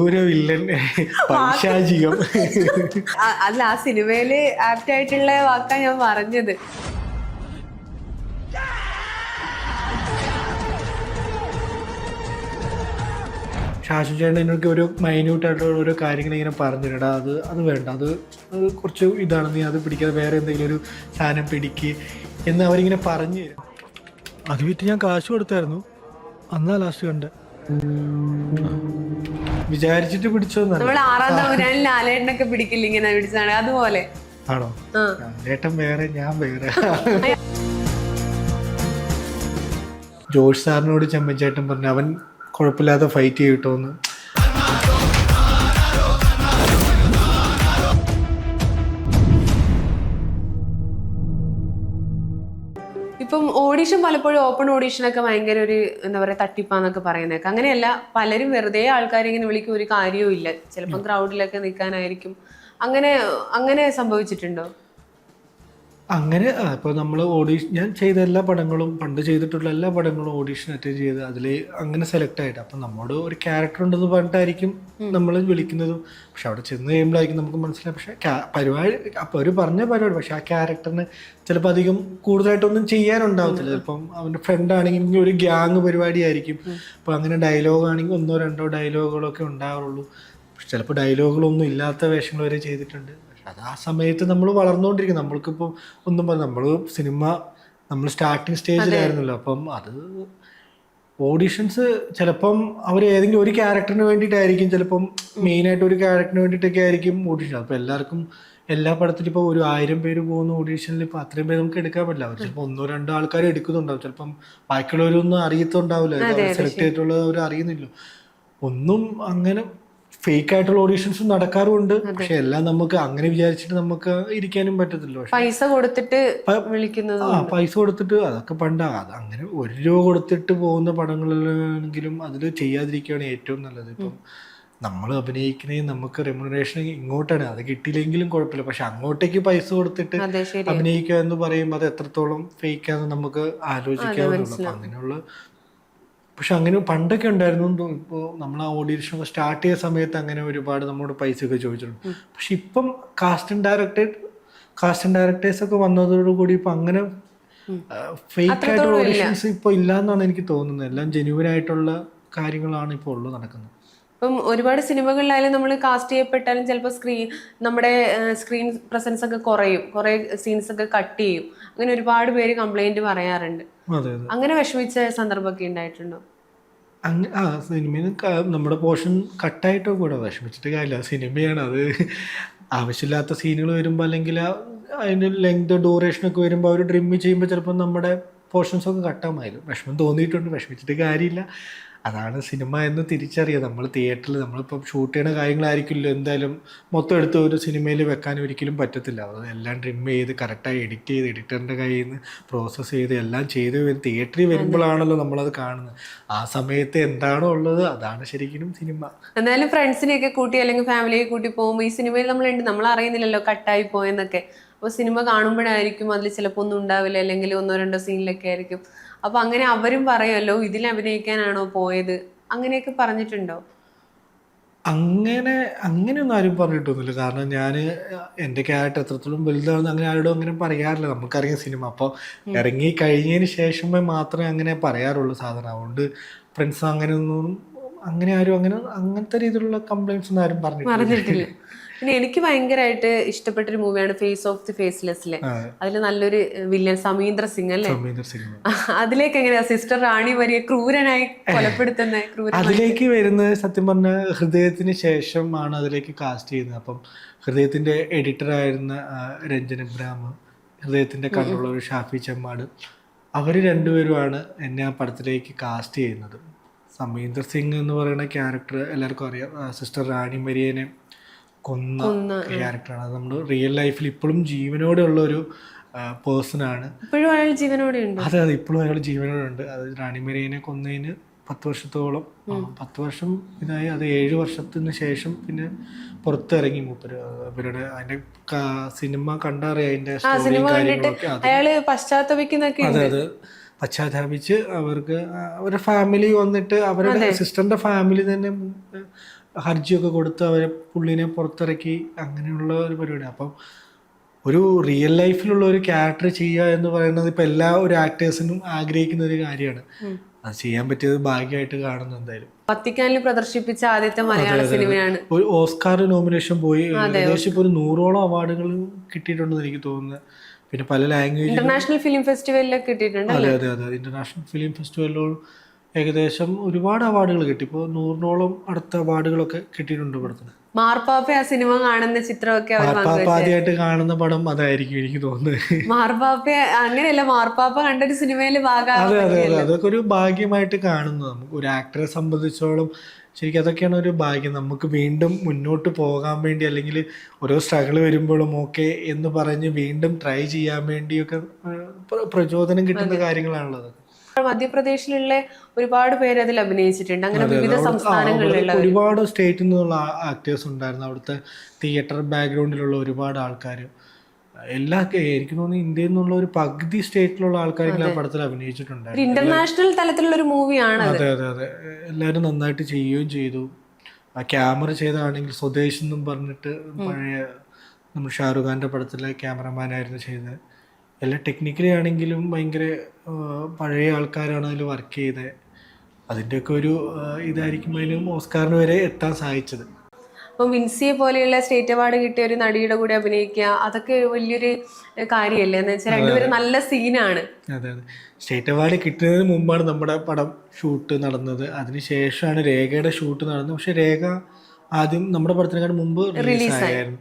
കൊടൂര villain, പൈശാചികം. അല്ല, ആ സിനിമയില് ആപ്റ്റ് ആയിട്ടുള്ള വാക്കാ ഞാൻ പറഞ്ഞത്. ഷാജു ചേട്ടൻ എനിക്ക് ഒരു മൈന്യൂട്ടായിട്ടുള്ള ഓരോ കാര്യങ്ങൾ ഇങ്ങനെ പറഞ്ഞിടാ, അത് വേണ്ട, അത് കുറച്ച് ഇതാണ്, നീ അത് പിടിക്കാതെ വേറെ എന്തെങ്കിലും ഒരു സാധനം പിടിക്ക് എന്ന് അവരിങ്ങനെ പറഞ്ഞു തരും. അത് വിറ്റ് ഞാൻ കാശ് കൊടുത്തായിരുന്നു, അന്നാ ലാസ്റ്റ് കണ്ട. വിചാരിച്ചിട്ട് പിടിച്ചോന്നല്ല. നമ്മൾ 6-ാം തമ്പുരാനിൽ ലാലേട്ടനൊക്കെ പിടിക്കില്ല ഇങ്ങനെ പിടിച്ചാണ്, അതുപോലെ. ആണോ? ലാലേട്ടൻ വേറെ, ഞാൻ വേറെ. ജോഷ് സാറിനോട് ചെമ്മച്ചേട്ടൻ പറഞ്ഞു അവൻ കുഴപ്പമില്ലാതെ ഫൈറ്റ് ചെയ്യട്ടോന്ന്. ഇപ്പം ഓഡീഷൻ പലപ്പോഴും ഓപ്പൺ ഓഡീഷനൊക്കെ ഭയങ്കര ഒരു എന്താ പറയുക തട്ടിപ്പാന്നൊക്കെ പറയുന്നേക്കെ. അങ്ങനെയല്ല, പലരും വെറുതെ ആൾക്കാരെ ഇങ്ങനെ വിളിക്കും, ഒരു കാര്യവും ഇല്ല. ചിലപ്പം ക്രൗഡിലൊക്കെ നിൽക്കാനായിരിക്കും. അങ്ങനെ സംഭവിച്ചിട്ടുണ്ടോ? അങ്ങനെ ഇപ്പോൾ നമ്മൾ ഞാൻ ചെയ്ത എല്ലാ പടങ്ങളും, പണ്ട് ചെയ്തിട്ടുള്ള എല്ലാ പടങ്ങളും ഓഡീഷൻ അറ്റൻഡ് ചെയ്ത് അതിൽ അങ്ങനെ സെലക്ട് ആയിട്ട്, അപ്പം നമ്മോട് ഒരു ക്യാരക്ടർ ഉണ്ടെന്ന് പറഞ്ഞിട്ടായിരിക്കും നമ്മൾ വിളിക്കുന്നതും. പക്ഷെ അവിടെ ചെന്ന് കഴിയുമ്പോഴായിരിക്കും നമുക്ക് മനസ്സിലായി, പക്ഷേ പരിപാടി അപ്പോൾ ഒരു പറഞ്ഞ പരിപാടി, പക്ഷെ ആ ക്യാരക്ടറിന് ചിലപ്പോൾ അധികം കൂടുതലായിട്ടൊന്നും ചെയ്യാനുണ്ടാവത്തില്ല. ചിലപ്പം അവൻ്റെ ഫ്രണ്ട് ആണെങ്കിൽ ഒരു ഗ്യാങ് പരിപാടിയായിരിക്കും. അപ്പോൾ അങ്ങനെ ഡയലോഗ് ആണെങ്കിൽ 1-2 ഡയലോഗുകളൊക്കെ ഉണ്ടാവുള്ളൂ. ചിലപ്പോൾ ഡയലോഗുകളൊന്നും ഇല്ലാത്ത വേഷങ്ങൾ വരെ ചെയ്തിട്ടുണ്ട്. അത് ആ സമയത്ത് നമ്മൾ വളർന്നുകൊണ്ടിരിക്കും. നമ്മൾക്കിപ്പോൾ ഒന്നും പറഞ്ഞ നമ്മൾ സ്റ്റാർട്ടിങ് സ്റ്റേജിലായിരുന്നല്ലോ. അപ്പം അത് ഓഡീഷൻസ് ചിലപ്പം അവർ ഏതെങ്കിലും ഒരു ക്യാരക്ടറിന് വേണ്ടിയിട്ടായിരിക്കും, ചിലപ്പം മെയിനായിട്ട് ഒരു ക്യാരക്ടറിന് വേണ്ടിയിട്ടൊക്കെ ആയിരിക്കും ഓഡീഷൻ. അപ്പോൾ എല്ലാവർക്കും എല്ലാ പടത്തിലും ഇപ്പോൾ ഒരു 1000 പേര് പോകുന്ന ഓഡീഷനിൽ ഇപ്പോൾ അത്രയും പേര് നമുക്ക് എടുക്കാൻ പറ്റില്ല. അവർ ചിലപ്പോൾ 1-2 ആൾക്കാർ എടുക്കുന്നുണ്ടാവും. ചിലപ്പം ബാക്കിയുള്ളവരൊന്നും അറിയത്തുണ്ടാവില്ല, സെലക്ട് ചെയ്തിട്ടുള്ളത് അവർ അറിയുന്നില്ല. ഒന്നും അങ്ങനെ ഫേക്ക് ആയിട്ടുള്ള ഓഡീഷൻസ് നടക്കാറുമുണ്ട്. പക്ഷെ എല്ലാം നമുക്ക് അങ്ങനെ വിചാരിച്ചിട്ട് നമുക്ക് ഇരിക്കാനും പറ്റത്തില്ല. പൈസ കൊടുത്തിട്ട് വിളിക്കുന്നത്, പൈസ കൊടുത്തിട്ട് അതൊക്കെ പണ്ടാ. അത് അങ്ങനെ 1 രൂപ കൊടുത്തിട്ട് പോകുന്ന പടങ്ങളിലാണെങ്കിലും അതിൽ ചെയ്യാതിരിക്കുകയാണ് ഏറ്റവും നല്ലത്. ഇപ്പം നമ്മൾ അഭിനയിക്കണേ നമുക്ക് റെമ്യൂണറേഷൻ ഇങ്ങോട്ടാണ്, അത് കിട്ടിയില്ലെങ്കിലും കുഴപ്പമില്ല. പക്ഷെ അങ്ങോട്ടേക്ക് പൈസ കൊടുത്തിട്ട് അഭിനയിക്കുക എന്ന് പറയുമ്പോൾ അത് എത്രത്തോളം ഫേക്കാന്ന് നമുക്ക് ആലോചിക്കാവുന്നുള്ളൂ. അപ്പം അങ്ങനെയുള്ള പക്ഷെ അങ്ങനെ പണ്ടൊക്കെ ഉണ്ടായിരുന്നു. ഇപ്പോൾ നമ്മൾ ആ ഓഡീഷൻ സ്റ്റാർട്ട് ചെയ്ത സമയത്ത് അങ്ങനെ ഒരുപാട് നമ്മളോട് പൈസയൊക്കെ ചോദിച്ചിട്ടുണ്ട്. പക്ഷെ ഇപ്പം കാസ്റ്റ് ആൻഡ് ഡയറക്ടേഴ്സ് ഒക്കെ വന്നതോടുകൂടി ഇപ്പം അങ്ങനെ ഫേക്ക് ആയിട്ടുള്ള ഓഡീഷൻസ് ഇപ്പോൾ ഇല്ലയെന്നാണ് എനിക്ക് തോന്നുന്നത്. എല്ലാം ജെന്യുവൻ ആയിട്ടുള്ള കാര്യങ്ങളാണ് ഇപ്പോൾ ഉള്ളത് നടക്കുന്നത്. ഇപ്പം ഒരുപാട് സിനിമകളിലായാലും നമ്മൾ കാസ്റ്റ് ചെയ്യപ്പെട്ടാലും ചിലപ്പോൾ നമ്മുടെ സ്ക്രീൻ പ്രസൻസ് ഒക്കെ കുറയും, കുറേ സീൻസ് ഒക്കെ കട്ട് ചെയ്യും. അങ്ങനെ ഒരുപാട് പേര് കംപ്ലൈന്റ് പറയാറുണ്ട്. അങ്ങനെ വിഷമിച്ച സന്ദർഭമൊക്കെ ഉണ്ടായിട്ടുണ്ടോ? സിനിമയിൽ നമ്മുടെ പോർഷൻ കട്ടായിട്ടോ കൂടെ വിഷമിച്ചിട്ട് കാര്യമില്ല. സിനിമയാണ് അത്. ആവശ്യമില്ലാത്ത സീനുകൾ വരുമ്പോൾ അല്ലെങ്കിൽ അതിൻ്റെ ലെങ്ത് ഡ്യൂറേഷനൊക്കെ വരുമ്പോൾ അവർ ഡ്രിം ചെയ്യുമ്പോൾ ചിലപ്പോൾ നമ്മുടെ പോർഷൻസൊക്കെ കട്ടാമായിരുന്നു. വിഷമം തോന്നിയിട്ടുണ്ട്, വിഷമിച്ചിട്ട് കാര്യമില്ല. അതാണ് സിനിമ എന്ന് തിരിച്ചറിയുക. നമ്മൾ തിയേറ്ററിൽ നമ്മളിപ്പം ഷൂട്ട് ചെയ്യുന്ന കാര്യങ്ങളായിരിക്കില്ല എന്തായാലും മൊത്തം എടുത്ത് ഒരു സിനിമയിൽ വെക്കാൻ ഒരിക്കലും പറ്റത്തില്ല. അത് എല്ലാം ട്രിം ചെയ്ത് കറക്റ്റായി എഡിറ്റ് ചെയ്ത് എഡിറ്ററിൻ്റെ കയ്യിൽ നിന്ന് പ്രോസസ്സ് ചെയ്ത് എല്ലാം ചെയ്ത് തിയേറ്ററിൽ വരുമ്പോഴാണല്ലോ നമ്മളത് കാണുന്നത്. ആ സമയത്ത് എന്താണോ ഉള്ളത് അതാണ് ശരിക്കും സിനിമ. എന്തായാലും ഫ്രണ്ട്സിനെയൊക്കെ കൂട്ടി അല്ലെങ്കിൽ ഫാമിലിയെ കൂട്ടി പോകുമ്പോൾ ഈ സിനിമയിൽ നമ്മൾ അറിയുന്നില്ലല്ലോ കട്ടായി പോയെന്നൊക്കെ. അപ്പോൾ സിനിമ കാണുമ്പോഴായിരിക്കും അതിൽ ചിലപ്പോൾ ഒന്നും ഉണ്ടാവില്ല, അല്ലെങ്കിൽ 1-2 സീനിലൊക്കെ ആയിരിക്കും. അപ്പൊ അങ്ങനെ അവരും പറയുമല്ലോ ഇതിൽ അഭിനയിക്കാനാണോ പോയത്, അങ്ങനെയൊക്കെ പറഞ്ഞിട്ടുണ്ടോ? അങ്ങനെയൊന്നും ആരും പറഞ്ഞിട്ടൊന്നുമില്ല. കാരണം ഞാൻ എൻ്റെ ക്യാരക്ടർ എത്രത്തോളം വലുതാണെന്ന് അങ്ങനെ ആരോടും അങ്ങനെ പറയാറില്ല. നമുക്കറിയാം സിനിമ അപ്പോൾ ഇറങ്ങി കഴിഞ്ഞതിന് ശേഷമേ മാത്രമേ അങ്ങനെ പറയാറുള്ളൂ സാധാരണ. അതുകൊണ്ട് ഫ്രണ്ട്സ് അങ്ങനെ ആരും അങ്ങനത്തെ രീതിയിലുള്ള കംപ്ലൈൻറ്റ്സ് ഒന്നും ആരും പറഞ്ഞിട്ടില്ല. പിന്നെ എനിക്ക് ഭയങ്കരമായിട്ട് ഇഷ്ടപ്പെട്ടൊരു മൂവിയാണ് ഫേസ് ഓഫ് ദി ഫേസ്ലെസ്സിലെ. അതിൽ നല്ലൊരു വില്ലൻ സമീന്ദ്ര സിംഗ് അല്ലേ? അതിലേക്ക് എങ്ങനെയാ സിസ്റ്റർ റാണി വരിയെ ക്രൂരനായി കൊലപ്പെടുത്തുന്ന അതിലേക്ക് വരുന്നത് സത്യം പറഞ്ഞ ഹൃദയത്തിന് ശേഷമാണ് അതിലേക്ക് കാസ്റ്റ് ചെയ്യുന്നത്. അപ്പം ഹൃദയത്തിന്റെ എഡിറ്ററായിരുന്ന രഞ്ജൻ ഇബ്രാഹിം, ഹൃദയത്തിന്റെ കൺട്രോളർ ഷാഫി ചെമ്മാട്, അവർ രണ്ടുപേരുമാണ് എന്നെ ആ പടത്തിലേക്ക് കാസ്റ്റ് ചെയ്യുന്നത്. സമീന്ദർ സിംഗ് എന്ന് പറയുന്ന ക്യാരക്ടർ എല്ലാവർക്കും അറിയാം. സിസ്റ്റർ റാണി മരിയനെ കൊന്ന ക്യാരക്ടറാണ്. അത് നമ്മൾ റിയൽ ലൈഫിൽ ഇപ്പോഴും ജീവനോടെ ഉള്ള ഒരു പേഴ്സണാണ്. അതെ, ഇപ്പോഴും അയാൾ ജീവനോടെ ഉണ്ട്. അത് റാണി മരിയനെ കൊന്നതിന് 10 വർഷത്തോളം 10 വർഷം ഇതായി. അത് 7 വർഷത്തിന് ശേഷം പിന്നെ പുറത്തിറങ്ങി മൂപ്പര്. ഇവരുടെ അതിന്റെ സിനിമ കണ്ടറിയാം, അതിന്റെ സ്റ്റോറിയും കാര്യങ്ങളൊക്കെ. അതെ, അത് പശ്ചാത്താപിച്ച് അവർക്ക് അവരുടെ ഫാമിലി വന്നിട്ട് അവരുടെ സിസ്റ്ററിന്റെ ഫാമിലി തന്നെ ഹർജിയൊക്കെ കൊടുത്ത് അവരെ പുള്ളിനെ പുറത്തിറക്കി അങ്ങനെയുള്ള ഒരു പരിപാടി. അപ്പം ഒരു റിയൽ ലൈഫിലുള്ള ഒരു ക്യാരക്ടർ ചെയ്യുക എന്ന് പറയുന്നത് ഇപ്പം എല്ലാ ഒരു ആക്ടേഴ്സിനും ആഗ്രഹിക്കുന്ന ഒരു കാര്യമാണ്. അത് ചെയ്യാൻ പറ്റിയത് ഭാഗ്യമായിട്ട് കാണുന്നു എന്തായാലും. വത്തിക്കാനിൽ പ്രദർശിപ്പിച്ച ആദ്യത്തെ മലയാള സിനിമയാണ്. ഒരു ഓസ്കാർ നോമിനേഷൻ പോയി, ഏകദേശം ഇപ്പോൾ ഒരു 100ഓളം അവാർഡുകൾ കിട്ടിയിട്ടുണ്ടെന്ന് എനിക്ക് തോന്നുന്നത്. പിന്നെ പല ലാംഗ്വേജ് ഇന്റർനാഷണൽ ഫിലിം ഫെസ്റ്റിവലിലൊക്കെ കിട്ടിയിട്ടുണ്ട്. അതെ അതെ അതെ, ഇന്റർനാഷണൽ ഫിലിം ഫെസ്റ്റിവലിലും ഏകദേശം ഒരുപാട് അവാർഡുകൾ കിട്ടി. ഇപ്പോൾ 100ഓളം അടുത്ത അവാർഡുകളൊക്കെ കിട്ടിയിട്ടുണ്ട് പടത്തിന്. മാർപ്പാപ്പ ആ സിനിമ കാണുന്ന ചിത്രമൊക്കെ മാർപ്പാപ്പ ആദ്യമായിട്ട് കാണുന്ന പടം അതായിരിക്കും എനിക്ക് തോന്നുന്നത്. മാർപ്പാപ്പ അങ്ങനെയല്ല, മാർപ്പാപ്പ കണ്ടൊരു സിനിമയിൽ ഭാഗം. അതെ അതെ അതെ, അതൊക്കെ ഒരു ഭാഗ്യമായിട്ട് കാണുന്നു നമുക്ക്. ഒരു ആക്ടറെ സംബന്ധിച്ചോളം ശരിക്കും അതൊക്കെയാണ് ഒരു ഭാഗ്യം. നമുക്ക് വീണ്ടും മുന്നോട്ട് പോകാൻ വേണ്ടി, അല്ലെങ്കിൽ ഓരോ സ്ട്രഗിൾ വരുമ്പോഴും ഓക്കെ എന്ന് പറഞ്ഞ് വീണ്ടും ട്രൈ ചെയ്യാൻ വേണ്ടിയൊക്കെ പ്രചോദനം കിട്ടുന്ന കാര്യങ്ങളാണുള്ളത്. മധ്യപ്രദേശിലുള്ള ഒരുപാട് പേര് അതിൽ അഭിനയിച്ചിട്ടുണ്ട്. അങ്ങനെ വിവിധ സംസ്ഥാനങ്ങളിലുള്ള ഒരുപാട് സ്റ്റേറ്റിൽ നിന്നുള്ള ആക്ടേഴ്സ് ഉണ്ടായിരുന്നു. അവിടുത്തെ തിയേറ്റർ ബാക്ക്ഗ്രൗണ്ടിലുള്ള ഒരുപാട് ആൾക്കാർ, എല്ലാ എനിക്ക് തോന്നുന്നു ഇന്ത്യയിൽ നിന്നുള്ള ഒരു പകുതി സ്റ്റേറ്റിലുള്ള ആൾക്കാരെങ്കിലും ആ പടത്തിൽ അഭിനയിച്ചിട്ടുണ്ടായിരുന്നു. ഇന്റർനാഷണൽ തലത്തിലുള്ള ഒരു മൂവിയാണ്. അതെ അതെ അതെ, എല്ലാവരും നന്നായിട്ട് ചെയ്യുകയും ചെയ്തു. ആ ക്യാമറ ചെയ്തതാണെങ്കിൽ സ്വദേശ് എന്നും പറഞ്ഞിട്ട് പഴയ നമ്മൾ ഷാറുഖ് ഖാൻ്റെ പടത്തിലെ ക്യാമറമാനായിരുന്നു ചെയ്തത്. എല്ലാം ടെക്നിക്കലി ആണെങ്കിലും ഭയങ്കര പഴയ ആൾക്കാരാണ് അതിൽ വർക്ക് ചെയ്തത്. അതിൻ്റെയൊക്കെ ഒരു ഇതായിരിക്കും അതിനും ഓസ്കാറിന് വരെ എത്താൻ സാധിച്ചത്. അപ്പം വിൻസിയെ പോലെയുള്ള സ്റ്റേറ്റ് അവാർഡ് കിട്ടിയ ഒരു നടിയുടെ കൂടെ അഭിനയിക്കുക, അതൊക്കെ വലിയൊരു കാര്യമല്ലേ? എന്ന് വെച്ചാൽ രണ്ടുപേരും നല്ല സീനാണ്. അതെ അതെ, സ്റ്റേറ്റ് അവാർഡ് കിട്ടുന്നതിന് മുമ്പാണ് നമ്മുടെ പടം ഷൂട്ട് നടന്നത്. അതിനുശേഷമാണ് രേഖയുടെ ഷൂട്ട് നടന്നത്. പക്ഷെ രേഖ ആദ്യം നമ്മുടെ പടത്തിനേക്കാൾ മുമ്പ് റിലീസായിരുന്നു.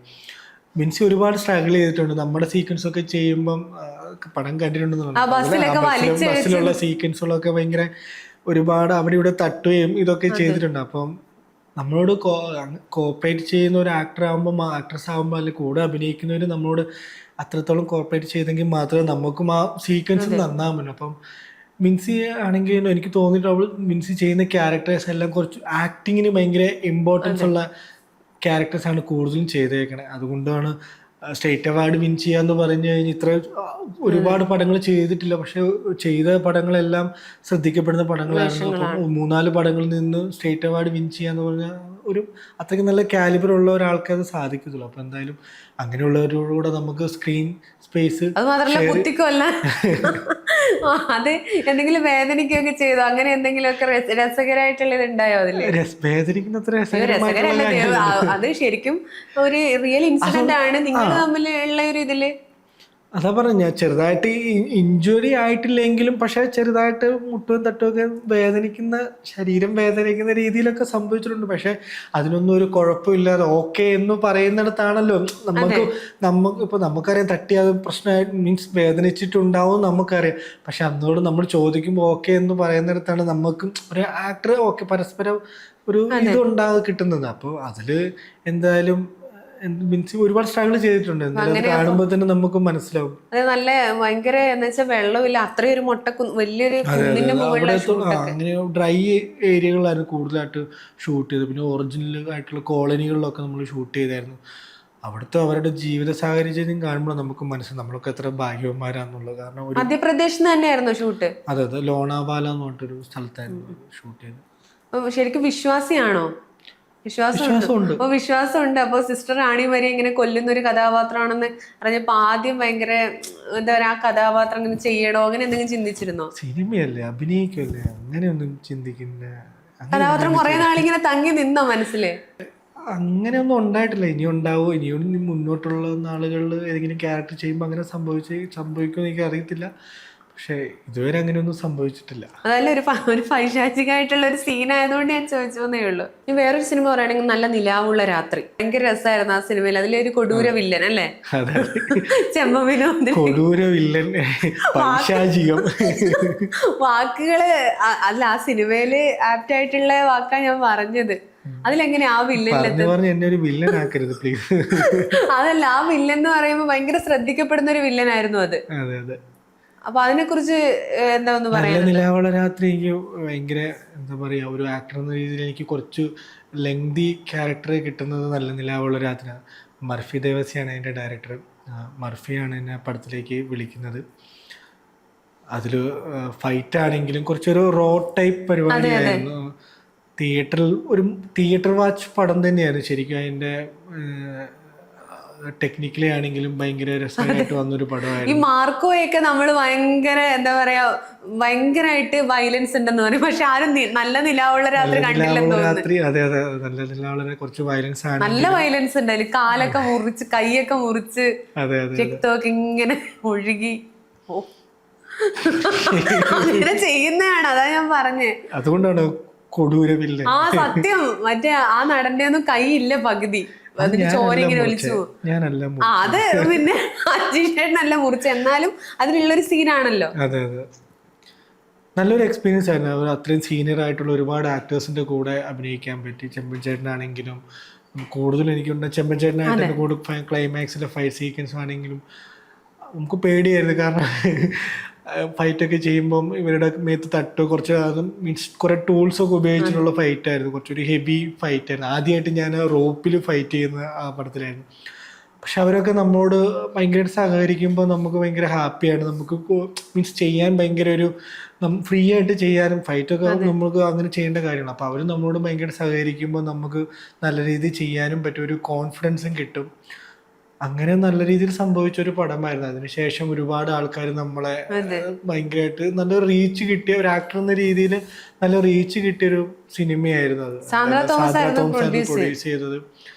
മിൻസി ഒരുപാട് സ്ട്രഗിൾ ചെയ്തിട്ടുണ്ട്. നമ്മുടെ സീക്വൻസ് ഒക്കെ ചെയ്യുമ്പം പടം കണ്ടിട്ടുണ്ടെന്ന് ബസ്സിലുള്ള സീക്വൻസുകളൊക്കെ ഭയങ്കര ഒരുപാട് അവിടെ ഇവിടെ തട്ടുകയും ഇതൊക്കെ ചെയ്തിട്ടുണ്ട്. അപ്പം നമ്മളോട് കോപ്പറേറ്റ് ചെയ്യുന്ന ഒരു ആക്ടർ ആകുമ്പോൾ, ആക്ട്രസ് ആകുമ്പോൾ, അല്ലെങ്കിൽ കൂടെ അഭിനയിക്കുന്നവർ നമ്മളോട് അത്രത്തോളം കോപ്പറേറ്റ് ചെയ്തെങ്കിൽ മാത്രമേ നമുക്കും ആ സീക്വൻസ് നന്നാകാൻ പറ്റും. അപ്പം മിൻസി ആണെങ്കിലും എനിക്ക് തോന്നിയിട്ട് അവൾ മിൻസി ചെയ്യുന്ന ക്യാരക്ടേഴ്സ് എല്ലാം കുറച്ച് ആക്ടിങ്ങിന് ഭയങ്കര ഇമ്പോർട്ടൻസ് ഉള്ള ക്യാരക്ടേഴ്സാണ് കൂടുതലും ചെയ്തേക്കണേ. അതുകൊണ്ടാണ് സ്റ്റേറ്റ് അവാർഡ് വിൻ ചെയ്യാന്ന് പറഞ്ഞു കഴിഞ്ഞാൽ ഇത്ര ഒരുപാട് പടങ്ങൾ ചെയ്തിട്ടില്ല. പക്ഷെ ചെയ്ത പടങ്ങളെല്ലാം ശ്രദ്ധിക്കപ്പെടുന്ന പടങ്ങളായിരുന്നു. അപ്പം 3-4 പടങ്ങളിൽ നിന്ന് സ്റ്റേറ്റ് അവാർഡ് വിൻ ചെയ്യാന്ന് പറഞ്ഞാൽ ഒരു അത്രയ്ക്ക് നല്ല കാലിബർ ഉള്ള ഒരാൾക്ക് അത് സാധിക്കത്തുള്ളൂ. അപ്പം എന്തായാലും അങ്ങനെയുള്ളവരോടുകൂടെ നമുക്ക് സ്ക്രീൻ സ്പേസ്, അത് മാത്രമല്ല കുത്തിക്കൊല്ല അത് എന്തെങ്കിലും വേദനിക്കുകയൊക്കെ ചെയ്തോ? അങ്ങനെ എന്തെങ്കിലുമൊക്കെ രസകരമായിട്ടുള്ള ഇത് ഉണ്ടായോ അതില്? വേദനിക്കുന്നത്ര അത് ശരിക്കും ഒരു റിയൽ ഇൻസിഡന്റ് ആണ് നിങ്ങൾ തമ്മിലുള്ള ഒരു ഇതില്. അതാ പറഞ്ഞ ചെറുതായിട്ട് ഇഞ്ചുറി ആയിട്ടില്ലെങ്കിലും പക്ഷെ ചെറുതായിട്ട് മുട്ടും തട്ടുമൊക്കെ വേദനിക്കുന്ന, ശരീരം വേദനിക്കുന്ന രീതിയിലൊക്കെ സംഭവിച്ചിട്ടുണ്ട്. പക്ഷെ അതിനൊന്നും ഒരു കുഴപ്പമില്ലാതെ ഓക്കെ എന്ന് പറയുന്നിടത്താണല്ലോ നമുക്ക് ഇപ്പൊ നമുക്കറിയാം തട്ടി അത് പ്രശ്നമായി മീൻസ് വേദനിച്ചിട്ടുണ്ടാവും നമുക്കറിയാം. പക്ഷെ അന്നോട് നമ്മൾ ചോദിക്കുമ്പോൾ ഓക്കെ എന്ന് പറയുന്നിടത്താണ് നമുക്ക് ഒരു ആക്ടർ ഓക്കെ പരസ്പരം ഒരു ഇത് കിട്ടുന്നത്. അപ്പോൾ അതില് എന്തായാലും മിൻസി ഒരുപാട് സ്ട്രഗിൾ ചെയ്തിട്ടുണ്ട്. എന്തായാലും കാണുമ്പോൾ തന്നെ നമുക്ക് മനസ്സിലാവും. അത് നല്ല ഭയങ്കര എന്ന് വെച്ചാൽ വെള്ളമില്ല, അത്രയും ഒരു വലിയൊരു അങ്ങനെ ഡ്രൈ ഏരിയകളിലായിരുന്നു കൂടുതലായിട്ട് ഷൂട്ട് ചെയ്തത്. പിന്നെ ഒറിജിനൽ ആയിട്ടുള്ള കോളനികളിലൊക്കെ നമ്മൾ ഷൂട്ട് ചെയ്തായിരുന്നു. അവിടുത്തെ അവരുടെ ജീവിത സാഹചര്യം കാണുമ്പോൾ നമുക്ക് മനസ്സിലാവും നമ്മളൊക്കെ എത്ര ഭാഗ്യവന്മാരാന്നുള്ളത്. കാരണം മധ്യപ്രദേശിൽ തന്നെയായിരുന്നു ഷൂട്ട്. അതെ അതെ, ലോണാവാല എന്ന് പറഞ്ഞിട്ടൊരു സ്ഥലത്തായിരുന്നു ഷൂട്ട് ചെയ്തത്. ശരിക്കും വിശ്വാസിയാണോ? വിശ്വാസമുണ്ട്. അപ്പൊ വിശ്വാസമുണ്ട്. അപ്പൊ സിസ്റ്റർ റാണി മരി ഇങ്ങനെ കൊല്ലുന്ന ഒരു കഥാപാത്രമാണെന്ന് അറിഞ്ഞപ്പോ ആദ്യം ഭയങ്കര എന്താ പറയാ, ആ കഥാപാത്രം ഇങ്ങനെ ചെയ്യണോ അങ്ങനെ എന്തെങ്കിലും ചിന്തിച്ചിരുന്നോ? സിനിമയല്ലേ, അഭിനയിക്കല്ലേ, അങ്ങനെയൊന്നും ചിന്തിക്കില്ല. കഥാപാത്രം കുറെ നാളിങ്ങനെ തങ്ങി നിന്നോ മനസ്സില്? അങ്ങനെയൊന്നും ഉണ്ടായിട്ടില്ല. ഇനി ഉണ്ടാവോ, ഇനിയും മുന്നോട്ടുള്ള നാളുകളിൽ ഏതെങ്കിലും ക്യാരക്ടർ ചെയ്യുമ്പോൾ അങ്ങനെ സംഭവിക്കുമെന്ന് എനിക്ക് അറിയത്തില്ല. പക്ഷെ ഇതുവരെ അങ്ങനെയൊന്നും സംഭവിച്ചിട്ടില്ല. അതല്ല ഒരു പൈശാചികമായിട്ടുള്ള ഒരു സീൻ ആയതുകൊണ്ട് ഞാൻ ചോദിച്ചേ ഉള്ളൂ. ഇനി വേറൊരു സിനിമ പറയുകയാണെങ്കിൽ നല്ല നിലാവുള്ള രാത്രി, ഭയങ്കര രസമായിരുന്നു ആ സിനിമയിൽ. അതിലൊരു കൊടൂര വില്ലൻ അല്ലേ? ചെമ്പവിനോദ് കൊടൂര വില്ലൻ, പൈശാചികം വാക്കുകള് അല്ല, ആ സിനിമയില് ആപ്റ്റ് ആയിട്ടുള്ള വാക്കാ ഞാൻ പറഞ്ഞത്. അതിലെങ്ങനെ ആ വില്ലൻ എന്നെ ഒരു വില്ലൻ ആക്കരുത് പ്ലീസ്. അതല്ല, ആ വില്ലൻ എന്ന് പറയുമ്പോ ഭയങ്കര ശ്രദ്ധിക്കപ്പെടുന്ന ഒരു വില്ലനായിരുന്നു അത്. അതെ അതെ. അപ്പൊ അതിനെ കുറിച്ച് എന്താ ഒന്ന് പറയാ? നിലാവുള്ള രാത്രി എനിക്ക് ഭയങ്കര എന്താ പറയാ, ഒരു ആക്ടർ എന്ന രീതിയിൽ എനിക്ക് കുറച്ച് ലെങ്തി ക്യാരക്ടർ കിട്ടുന്നത് നല്ല നിലാവുള്ള രാത്രിയാണ്. മർഫി ദേവസിയാണ് അതിൻ്റെ ഡയറക്ടർ. മർഫിയാണ് എന്നെ പടത്തിലേക്ക് വിളിക്കുന്നത്. അതിൽ ഫൈറ്റ് ആണെങ്കിലും കുറച്ചൊരു റോ ടൈപ്പ് പരിപാടിയായിരുന്നു. തിയേറ്റർ വാച്ച് പടം തന്നെയാണ് ശരിക്കും. അതിൻ്റെ ടെക്നിക്കലി ആണെങ്കിലും ഭയങ്കര രസമായിട്ട് വന്നൊരു ഈ പടമായിരുന്നു. മാർക്കോയൊക്കെ നമ്മൾ ഭയങ്കര എന്താ പറയാ ഭയങ്കരമായിട്ട് വയലൻസ് ഉണ്ടെന്ന് പറയും, പക്ഷെ ആരും നല്ല നിലാവുള്ള രാത്രി കണ്ടില്ലെന്ന് തോന്നുന്നു. രാത്രി അതെ അതെ നല്ല വളരെ കുറച്ച് വയലൻസ് ആണ്. നല്ല വയലൻസ് ഉണ്ടായില്ല, കാലൊക്കെ മുറിച്ച് കൈയൊക്കെ മുറിച്ച് അതെ അതെ രക്തമൊക്കെ ഇങ്ങനെ ഒഴുകി. ഓ അങ്ങനെ ചെയ്യുന്നതാണ്, അതാ ഞാൻ പറഞ്ഞേ. അതുകൊണ്ടാണ് കൊടൂരവില്ല. ആ സത്യം, മറ്റേ ആ നടന്റെ ഒന്നും കൈയില്ല പകുതി, അതിന് ചോര ഇങ്ങനെ ഒലിച്ചു. ഞാനല്ല ആ അത് പിന്നെ അജീഷേട്ടനല്ല മുറിച്ച്, എന്നാലും അതിനുള്ളൊരു സീനാണല്ലോ. അതെ അതെ നല്ലൊരു എക്സ്പീരിയൻസ് ആയിരുന്നു. അവർ അത്രയും സീനിയർ ആയിട്ടുള്ള ഒരുപാട് ആക്ടേഴ്സിന്റെ കൂടെ അഭിനയിക്കാൻ പറ്റി. ചെമ്പൻ ചേട്ടനാണെങ്കിലും കൂടുതലും എനിക്കുണ്ട് ചെമ്പൻ ചേട്ടനായിട്ട് എൻ്റെ കൂടെ ക്ലൈമാക്സിലെ ഫൈറ്റ് സീക്വൻസ് ആണെങ്കിലും നമുക്ക് പേടിയായിരുന്നു. കാരണം ഫൈറ്റൊക്കെ ചെയ്യുമ്പം ഇവരുടെ മേത്ത് തട്ട് കുറച്ച് മീൻസ് കുറേ ടൂൾസൊക്കെ ഉപയോഗിച്ചിട്ടുള്ള ഫൈറ്റ് ആയിരുന്നു. കുറച്ചൊരു ഹെവി ഫൈറ്റ് ആയിരുന്നു. ആദ്യമായിട്ട് ഞാൻ റോപ്പിൽ ഫൈറ്റ് ചെയ്യുന്ന ആ പടത്തിലായിരുന്നു. പക്ഷെ അവരൊക്കെ നമ്മളോട് ഭയങ്കരമായിട്ട് സഹകരിക്കുമ്പോൾ നമുക്ക് ഭയങ്കര ഹാപ്പിയാണ്. നമുക്ക് മീൻസ് ചെയ്യാൻ ഭയങ്കര ഒരു ഫ്രീ ആയിട്ട് ചെയ്യാനും ഫൈറ്റൊക്കെ നമുക്ക് അങ്ങനെ ചെയ്യേണ്ട കാര്യമാണ്. അപ്പോൾ അവർ നമ്മളോട് ഭയങ്കര സഹകരിക്കുമ്പോൾ നമുക്ക് നല്ല രീതിയിൽ ചെയ്യാനും പറ്റും, ഒരു കോൺഫിഡൻസും കിട്ടും. അങ്ങനെ നല്ല രീതിയിൽ സംഭവിച്ച ഒരു പടമായിരുന്നു. അതിനുശേഷം ഒരുപാട് ആൾക്കാർ നമ്മളെ ഭയങ്കരമായിട്ട് നല്ല റീച്ച് കിട്ടിയ ഒരു ആക്ടർ എന്ന രീതിയിൽ നല്ല റീച്ച് കിട്ടിയൊരു സിനിമയായിരുന്നു അത്. സാന്ദ്ര തോമസ് ആയിരുന്നു പ്രൊഡ്യൂസ് ചെയ്തത്.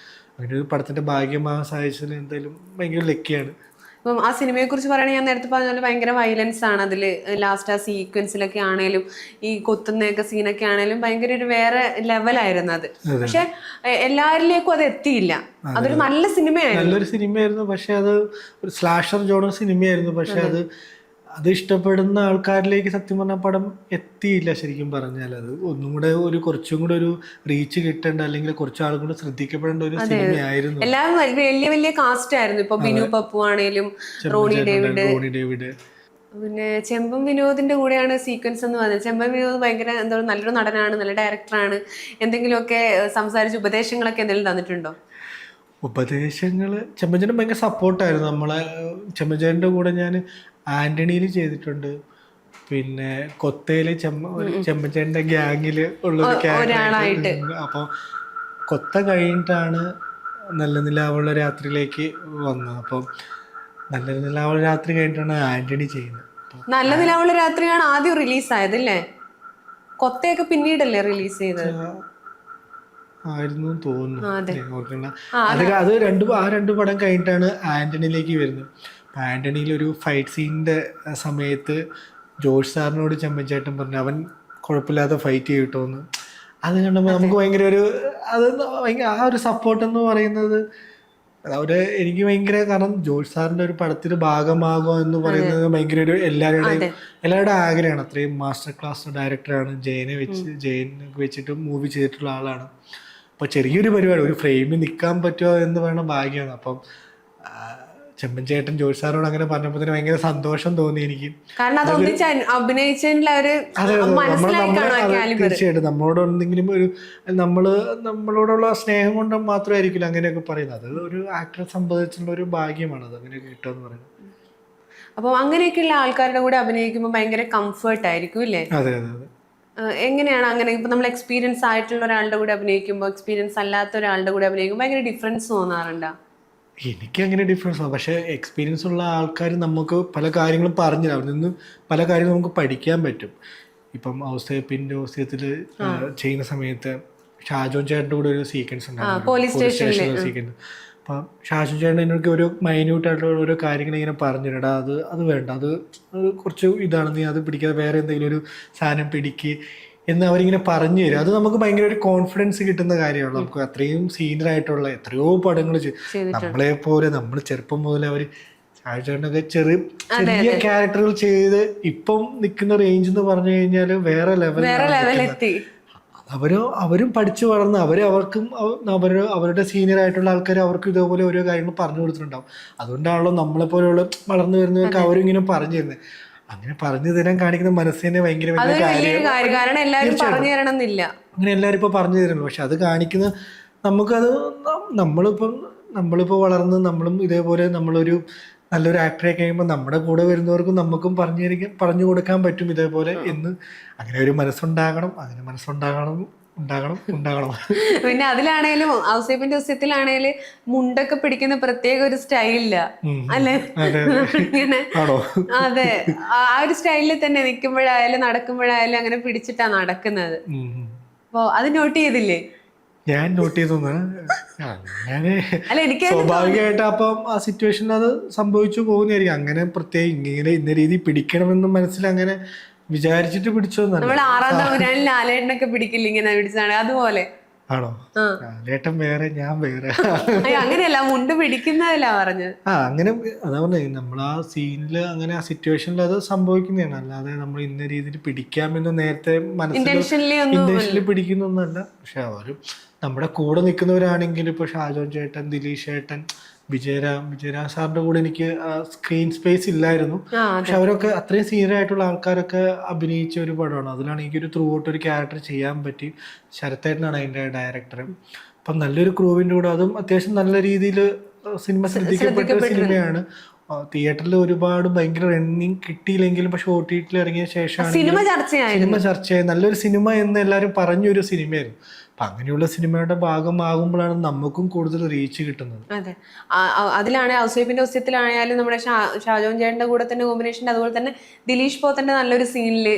അങ്ങനെ ഒരു പടത്തിന്റെ ഭാഗ്യമാകാൻ സാധിച്ചതിൽ എന്തായാലും ഭയങ്കര ലക്കിയാണ്. ഇപ്പം ആ സിനിമയെ കുറിച്ച് പറയുകയാണെങ്കിൽ ഞാൻ നേരത്തെ പറഞ്ഞ പോലെ ഭയങ്കര വയലൻസ് ആണ് അതിൽ. ലാസ്റ്റ് ആ സീക്വൻസിലൊക്കെ ആണേലും ഈ കൊത്തുന്നൊക്കെ സീനൊക്കെ ആണേലും ഭയങ്കര ഒരു വേറെ ലെവലായിരുന്നു അത്. പക്ഷെ എല്ലാവരിലേക്കും അത് എത്തിയില്ല. അതൊരു നല്ല സിനിമയായിരുന്നു, നല്ലൊരു സിനിമയായിരുന്നു. പക്ഷെ അത് ഒരു സ്ലാഷർ ജോണർ സിനിമയായിരുന്നു. പക്ഷെ അത് ഇഷ്ടപ്പെടുന്ന ആൾക്കാരിലേക്ക് സത്യം പറഞ്ഞ പടം എത്തിയില്ല. ശരിക്കും പറഞ്ഞാൽ അത് ഒന്നും കൂടെ കുറച്ചും കൂടെ ഒരു റീച്ച് കിട്ടേണ്ട, അല്ലെങ്കിൽ കുറച്ച് ആളും കൂടെ ശ്രദ്ധിക്കപ്പെടേണ്ട ഒരു സിനിമയായിരുന്നു. എല്ലാം വലിയ വലിയ കാസ്റ്റ് ആയിരുന്നു. ഇപ്പൊ ബിനു പപ്പു ആണേലും റോണി ഡേവിഡ്, പിന്നെ ചെമ്പൻ വിനോദിന്റെ കൂടെയാണ് സീക്വൻസ് എന്ന് പറഞ്ഞത്. ചെമ്പൻ വിനോദ് ഭയങ്കര എന്താ നല്ലൊരു നടനാണ്, നല്ല ഡയറക്ടറാണ്. എന്തെങ്കിലുമൊക്കെ സംസാരിച്ച് ഉപദേശങ്ങളൊക്കെ എന്തെങ്കിലും തന്നിട്ടുണ്ടോ? ഉപദേശങ്ങൾ ചെമ്പഞ്ചേട്ടൻ ഭയങ്കര സപ്പോർട്ടായിരുന്നു നമ്മളെ. ചെമ്പഞ്ചേട്ടൻ്റെ കൂടെ ഞാൻ ആന്റണിയിൽ ചെയ്തിട്ടുണ്ട്, പിന്നെ കൊത്തയില് ചെമ്പഞ്ചേട്ടൻ്റെ ഗ്യാങ്ങിൽ ഉള്ളൊരു ക്യാരക്ടർ. അപ്പോൾ കൊത്ത കഴിഞ്ഞിട്ടാണ് നല്ല നിലാവുള്ള രാത്രിയിലേക്ക് വന്നത്. അപ്പം നല്ല നിലാവുള്ള രാത്രി കഴിഞ്ഞിട്ടാണ് ആന്റണി ചെയ്യുന്നത്. നല്ല നിലാവുള്ള രാത്രിയാണ് ആദ്യം റിലീസായത് അല്ലേ? കൊത്തയൊക്കെ പിന്നീടല്ലേ റിലീസ് ചെയ്തത്? ആയിരുന്നു തോന്നുന്നു. ആ രണ്ട് പടം കഴിഞ്ഞിട്ടാണ് ആന്റണിയിലേക്ക് വരുന്നത്. ആന്റണിയിൽ ഒരു ഫൈറ്റ് സീനിന്റെ സമയത്ത് ജോർജ് സാറിനോട് ചെമ്പൻചേട്ടൻ പറഞ്ഞു അവൻ കുഴപ്പമില്ലാതെ ഫൈറ്റ് ചെയ്യട്ടോന്ന്. അത് കണ്ടപ്പോൾ നമുക്ക് ഭയങ്കര ആ ഒരു സപ്പോർട്ട് എന്ന് പറയുന്നത് എനിക്ക് ഭയങ്കര, കാരണം ജോർജ് സാറിന്റെ ഒരു പടത്തിൽ ഭാഗമാകുക എന്ന് പറയുന്നത് ഭയങ്കര ഒരു എല്ലാവരുടെയും ആഗ്രഹമാണ്. അത്രയും മാസ്റ്റർ ക്ലാസ് ഡയറക്ടറാണ്. ജയനെ വെച്ചിട്ട് മൂവി ചെയ്തിട്ടുള്ള ആളാണ്. അപ്പോൾ ചെറിയൊരു പരിപാടി, ഒരു ഫ്രെയിമിൽ നിൽക്കാൻ പറ്റുമോ എന്ന് പറയുന്ന ഭാഗ്യമാണ്. അപ്പം ചെമ്പൻചേട്ടൻ ജോർജ് സാറിനോട് അങ്ങനെ പറഞ്ഞപ്പോൾ തന്നെ ഭയങ്കര സന്തോഷം തോന്നി എനിക്ക്. തീർച്ചയായിട്ടും നമ്മളോട് എന്തെങ്കിലും ഒരു നമ്മളോടുള്ള സ്നേഹം കൊണ്ട് മാത്രമായിരിക്കില്ല അങ്ങനെയൊക്കെ പറയുന്നത്. അത് ഒരു ആക്ടറെ സംബന്ധിച്ചുള്ള ഒരു ഭാഗ്യമാണ് അത് അങ്ങനെ കിട്ടുക എന്ന് പറയുന്നത്. അപ്പോൾ അങ്ങനെയൊക്കെയുള്ള ആൾക്കാരുടെ കൂടെ അഭിനയിക്കുമ്പോൾ ഭയങ്കര കംഫർട്ട് ആയിരിക്കും അല്ലേ? അതെ അതെ അതെ. എങ്ങനെയാണ് അങ്ങനെ ഇപ്പൊ നമ്മൾ എക്സ്പീരിയൻസ് ആയിട്ടുള്ള ഒരാളുടെ കൂടെ അഭിനയിക്കുമ്പോൾ എക്സ്പീരിയൻസ് അല്ലാത്ത ഒരാളുടെ കൂടെ അഭിനയിക്കുമ്പോൾ ഭയങ്കര ഡിഫറൻസ് തോന്നാറുണ്ടോ? എനിക്ക് അങ്ങനെ ഡിഫറൻസ് ആണ്. പക്ഷേ എക്സ്പീരിയൻസ് ഉള്ള ആൾക്കാർ നമുക്ക് പല കാര്യങ്ങളും പറഞ്ഞു തരും, അവരിൽ നിന്ന് പല കാര്യങ്ങളും നമുക്ക് പഠിക്കാൻ പറ്റും. ഇപ്പം ഔസേപ്പിൻ്റെ ഔസേയത്തിൽ ചെയ്യുന്ന സമയത്ത് ഷാജോൻ ചേട്ടൻ്റെ കൂടെ ഒരു സീക്വൻസ് ഉണ്ടായിരുന്നു, പോലീസ് സ്റ്റേഷനിലെ സീക്വൻസ്. അപ്പം ഷാജോൻ ചേട്ടൻ എനിക്ക് ഒരു മൈന്യൂട്ടായിട്ടുള്ള ഓരോ കാര്യങ്ങൾ ഇങ്ങനെ പറഞ്ഞു തരടാ, അത് വേണ്ട, അത് കുറച്ച് ഇതാണ്, നീ അത് പിടിക്കാതെ വേറെ എന്തെങ്കിലും ഒരു സാധനം പിടിക്ക് എന്ന് അവരിങ്ങനെ പറഞ്ഞു തരും. അത് നമുക്ക് ഭയങ്കര ഒരു കോൺഫിഡൻസ് കിട്ടുന്ന കാര്യമാണ്. നമുക്ക് അത്രയും സീനിയർ ആയിട്ടുള്ള എത്രയോ പടങ്ങൾ നമ്മളെ പോലെ നമ്മൾ ചെറുപ്പം മുതൽ അവർ ഷാജോനൊക്കെ ചെറിയ ക്യാരക്ടറുകൾ ചെയ്ത് ഇപ്പം നിൽക്കുന്ന റേഞ്ച് എന്ന് പറഞ്ഞു കഴിഞ്ഞാൽ വേറെ ലെവലെത്തി. അവരും പഠിച്ചു വളർന്ന് അവർക്കും അവരുടെ സീനിയർ ആയിട്ടുള്ള ആൾക്കാർ അവർക്ക് ഇതേപോലെ ഓരോ കാര്യങ്ങൾ പറഞ്ഞു കൊടുത്തിട്ടുണ്ടാവും. അതുകൊണ്ടാണല്ലോ നമ്മളെ പോലെയുള്ള വളർന്നു വരുന്നവർക്ക് അവരും ഇങ്ങനെ പറഞ്ഞു തരുന്നത്. അങ്ങനെ പറഞ്ഞു തരാൻ കാണിക്കുന്ന മനസ്സിനെ ഭയങ്കര കാരണം എല്ലാവരും പറഞ്ഞു തരണമെന്നില്ല, അങ്ങനെ എല്ലാവരും ഇപ്പൊ പറഞ്ഞു തരുന്നു. പക്ഷെ അത് കാണിക്കുന്ന നമുക്കത് നമ്മളിപ്പോ വളർന്ന് നമ്മളും ഇതേപോലെ നമ്മളൊരു നല്ലൊരു ആക്ടറെ കഴിയുമ്പോൾ നമ്മുടെ കൂടെ വരുന്നവർക്കും നമുക്കും പറഞ്ഞു കൊടുക്കാൻ പറ്റും ഇതേപോലെ എന്ന്. അങ്ങനെ ഒരു മനസ്സുണ്ടാകണം, അങ്ങനെ മനസ്സുണ്ടാകണം ഉണ്ടാകണം. പിന്നെ അതിലാണേലും ഔസേപ്പിന്റെ ഉസ്യത്തിലാണേല് മുണ്ടൊക്കെ പിടിക്കുന്ന പ്രത്യേക ഒരു സ്റ്റൈലില്ല അല്ലെ? ഇങ്ങനെ ആണോ? അതെ, ആ ഒരു സ്റ്റൈലിൽ തന്നെ നിൽക്കുമ്പോഴായാലും നടക്കുമ്പോഴായാലും അങ്ങനെ പിടിച്ചിട്ടാ നടക്കുന്നത്. അപ്പൊ അത് നോട്ട് ചെയ്തില്ലേ? ഞാൻ നോട്ട് ചെയ്തൊന്ന് അങ്ങനെ അല്ല, എനിക്ക് സ്വാഭാവികമായിട്ട് അപ്പം ആ സിറ്റുവേഷനിൽ അത് സംഭവിച്ചു പോകുന്നതായിരിക്കും. അങ്ങനെ പ്രത്യേകം ഇങ്ങനെ ഇന്ന രീതി പിടിക്കണമെന്നും മനസ്സിൽ അങ്ങനെ വിചാരിച്ചിട്ട് പിടിച്ചോന്നല്ല. നമ്മൾ 6-ാം തമ്പുരാനിൽ ലാലേട്ടനൊക്കെ പിടിക്കില്ല ഇങ്ങനെ പിടിച്ചാണ് അതുപോലെ. ആണോ? ലാലേട്ടൻ വേറെ, ഞാൻ വേറെ. അങ്ങനെയല്ല, മുണ്ട് പിടിക്കുന്നതല്ല പറഞ്ഞത്. അങ്ങനെ അതാ പറഞ്ഞത്, നമ്മൾ ആ സീനിൽ അങ്ങനെ ആ സിറ്റുവേഷനിൽ അത് സംഭവിക്കുന്നതാണ്. അല്ലാതെ നമ്മൾ ഇന്ന രീതിയിൽ പിടിക്കാമെന്ന് നേരത്തെ ഇന്റൻഷനിൽ പിടിക്കുന്നൊന്നല്ല. പക്ഷെ അവരും നമ്മുടെ കൂടെ നിൽക്കുന്നവരാണെങ്കിൽ ഇപ്പൊ ഷാജോൻ ചേട്ടൻ, ദിലീഷ് ചേട്ടൻ, വിജയരാം സാറിന്റെ കൂടെ എനിക്ക് സ്ക്രീൻ സ്പേസ് ഇല്ലായിരുന്നു. പക്ഷെ അവരൊക്കെ അത്രയും സീനിയർ ആയിട്ടുള്ള ആൾക്കാരൊക്കെ അഭിനയിച്ച ഒരു പടമാണ്. അതിലാണ് എനിക്കൊരു ത്രൂ ഔട്ട് ഒരു ക്യാരക്ടർ ചെയ്യാൻ പറ്റി. ശരത്തേട്ടനാണ് അതിന്റെ ഡയറക്ടർ. അപ്പം നല്ലൊരു ക്രൂവിന്റെ കൂടെ, അതും അത്യാവശ്യം നല്ല രീതിയിൽ സിനിമ ശ്രദ്ധിക്കപ്പെട്ട സിനിമയാണ്. തിയേറ്ററിൽ ഒരുപാട് ഭയങ്കര റണ്ണിങ് കിട്ടിയില്ലെങ്കിലും പക്ഷെ OTT ഇറങ്ങിയ ശേഷമാണ് സിനിമ ചർച്ചയായി. നല്ലൊരു സിനിമ എന്ന് എല്ലാവരും പറഞ്ഞൊരു സിനിമയായിരുന്നു. അപ്പൊ അങ്ങനെയുള്ള സിനിമയുടെ ഭാഗമാകുമ്പോഴാണ് നമുക്കും കൂടുതൽ റീച്ച് കിട്ടുന്നത്. അതെ, അതിലാണ് ഔസേപ്പിന്റെ ഉസ്യത്തിലായാലും നമ്മുടെ ഷാജോൻ ചേട്ടന്റെ കൂടെ തന്നെ കോമ്പിനേഷൻ, അതുപോലെ തന്നെ ദിലീഷ് പോത്തന്റെ നല്ലൊരു സീനില്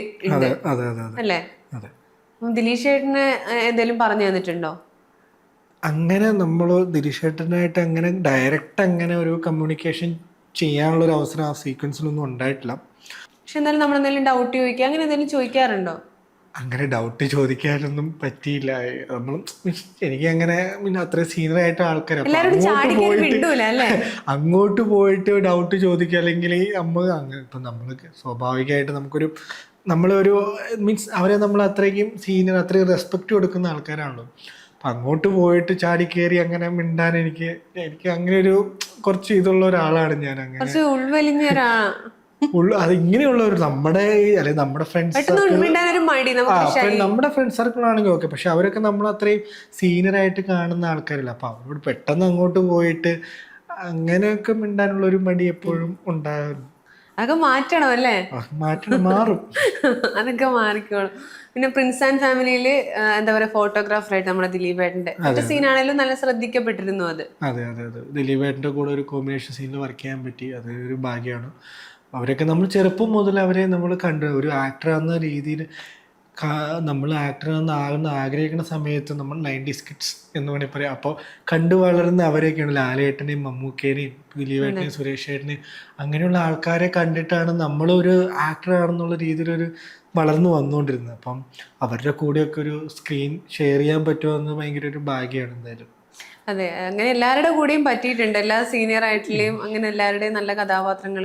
അല്ലേ? ദിലീഷ് ചേട്ടന് എന്തെങ്കിലും പറഞ്ഞു തന്നിട്ടുണ്ടോ? അങ്ങനെ നമ്മൾ ദിലീഷ് ചേട്ടനായിട്ട് അങ്ങനെ ഡയറക്റ്റ് അങ്ങനെ ഒരു കമ്മ്യൂണിക്കേഷൻ ചെയ്യാനുള്ള ഒരു അവസരം ആ സീക്വൻസിലൊന്നും ഉണ്ടായിട്ടില്ല. പക്ഷെ എന്തായാലും നമ്മൾ എന്തെങ്കിലും ഡൗട്ട് ചോദിക്കുക, അങ്ങനെ എന്തെങ്കിലും ചോദിക്കാറുണ്ടോ? അങ്ങനെ ഡൗട്ട് ചോദിക്കാനൊന്നും പറ്റിയില്ല. നമ്മൾ എനിക്ക് അങ്ങനെ പിന്നെ അത്രയും സീനിയർ ആയിട്ട് ആൾക്കാർ അങ്ങോട്ട് പോയിട്ട് ഡൗട്ട് ചോദിക്കുക, അല്ലെങ്കിൽ ഇപ്പം നമ്മൾ സ്വാഭാവികമായിട്ട് നമ്മളൊരു മീൻസ് അവരെ നമ്മൾ അത്രയ്ക്കും സീനിയർ, അത്രയും റെസ്പെക്ട് കൊടുക്കുന്ന ആൾക്കാരാണല്ലോ. അപ്പം അങ്ങോട്ട് പോയിട്ട് ചാടി കയറി അങ്ങനെ മിണ്ടാൻ എനിക്ക് അങ്ങനെ ഒരു കുറച്ച് ഇതുള്ള ഒരാളാണ് ഞാൻ. അങ്ങനെ അത് ഇങ്ങനെയുള്ള ഒരു നമ്മുടെ ഫ്രണ്ട്സ് സർക്കിളാണെങ്കിൽ ഓക്കെ. പക്ഷെ അവരൊക്കെ നമ്മൾ അത്രയും സീനിയർ ആയിട്ട് കാണുന്ന ആൾക്കാരല്ല. അപ്പൊ അവരോട് പെട്ടെന്ന് അങ്ങോട്ട് പോയിട്ട് അങ്ങനെയൊക്കെ മിണ്ടാനുള്ള ഒരു മടി എപ്പോഴും ഉണ്ടാകും. അതൊക്കെ മാറ്റണം അല്ലേ? മാറും. അതൊക്കെ മാറിക്കോളും. പിന്നെ പ്രിൻസ് ആൻഡ് ഫാമിലിയില് എന്താ പറയാ, ഫോട്ടോഗ്രാഫറായിട്ട് നമ്മുടെ ദിലീപ് ഏട്ടന്റെ സീനാണെങ്കിലും നല്ല ശ്രദ്ധിക്കപ്പെട്ടിരുന്നു. അത് അതെ. ദിലീപ് ഏട്ടന്റെ കൂടെ ഒരു കോമ്പിനേഷൻ സീനിൽ വർക്ക് ചെയ്യാൻ പറ്റി. അത് ഒരു ഭാഗ്യമാണ്. അവരൊക്കെ നമ്മൾ ചെറുപ്പം മുതൽ അവരെ നമ്മൾ കണ്ടു ഒരു ആക്ടർ എന്ന രീതിയിൽ. നമ്മൾ ആക്ടർ ആകുന്ന ആഗ്രഹിക്കുന്ന സമയത്ത് നമ്മൾ 90s കിഡ്സ് എന്ന് വേണമെങ്കിൽ പറയാം. അപ്പോൾ കണ്ടു വളർന്ന അവരെയൊക്കെയാണ് ലാലേട്ടനെയും മമ്മൂക്കേനെയും ദിലീപേട്ടനെയും സുരേഷ് ഏട്ടനെയും അങ്ങനെയുള്ള ആൾക്കാരെ കണ്ടിട്ടാണ് നമ്മളൊരു ആക്ടർ ആണെന്നുള്ള രീതിയിലൊരു വളർന്നു വന്നുകൊണ്ടിരുന്നത്. അപ്പം അവരുടെ കൂടെയൊക്കെ ഒരു സ്ക്രീൻ ഷെയർ ചെയ്യാൻ പറ്റുമെന്ന് ഭയങ്കര ഒരു ഭാഗ്യമാണ് എന്തായാലും. അതെ, അങ്ങനെ എല്ലാവരുടെ കൂടെയും പറ്റിയിട്ടുണ്ട്. എല്ലാ സീനിയർ ആയിട്ടുള്ളയും അങ്ങനെ എല്ലാവരുടെയും നല്ല കഥാപാത്രങ്ങൾ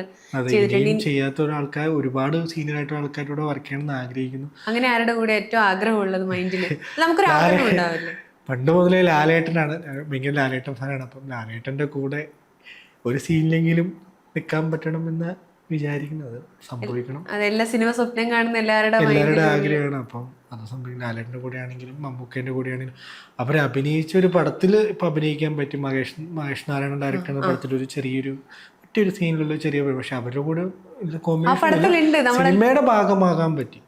ചെയ്യാത്ത ഒരാൾക്കാർ, ഒരുപാട് സീനിയർ ആയിട്ടുള്ള ആൾക്കാരോട് വർക്ക് ചെയ്യണമെന്ന് ആഗ്രഹിക്കുന്നു. അങ്ങനെ ആരുടെ കൂടെ ഏറ്റവും ആഗ്രഹമുള്ളത് മൈൻഡിൽ? നമുക്കൊരു ആഗ്രഹം ഉണ്ടാവില്ലേ? പണ്ട് മുതലേ ലാലേട്ടനാണ്, ഭയങ്കര ലാലേട്ടൻ ഫാനാണ്. അപ്പം ലാലേട്ടന്റെ കൂടെ ഒരു സീനിലെങ്കിലും നിൽക്കാൻ പറ്റണമെന്ന് വിചാരിക്കുന്നത് സംഭവിക്കണം. അതെല്ലാ സിനിമ സ്വപ്നം കാണുന്ന എല്ലാവരുടെ ആഗ്രഹമാണ്. അപ്പം അത് സംഭവിക്കും. ലാലേട്ടൻ്റെ കൂടെ ആണെങ്കിലും മമ്മൂക്കേൻ്റെ കൂടെ ആണെങ്കിലും അവർ അഭിനയിച്ച ഒരു പടത്തിൽ ഇപ്പം അഭിനയിക്കാൻ പറ്റി. മഹേഷ് നാരായണൻ ഡയറക്ടർ എന്ന പടത്തിൽ ഒരു ഒറ്റൊരു സീനിലുള്ള ചെറിയ, പക്ഷെ അവരുടെ കൂടെ സിനിമയുടെ ഭാഗമാകാൻ പറ്റി.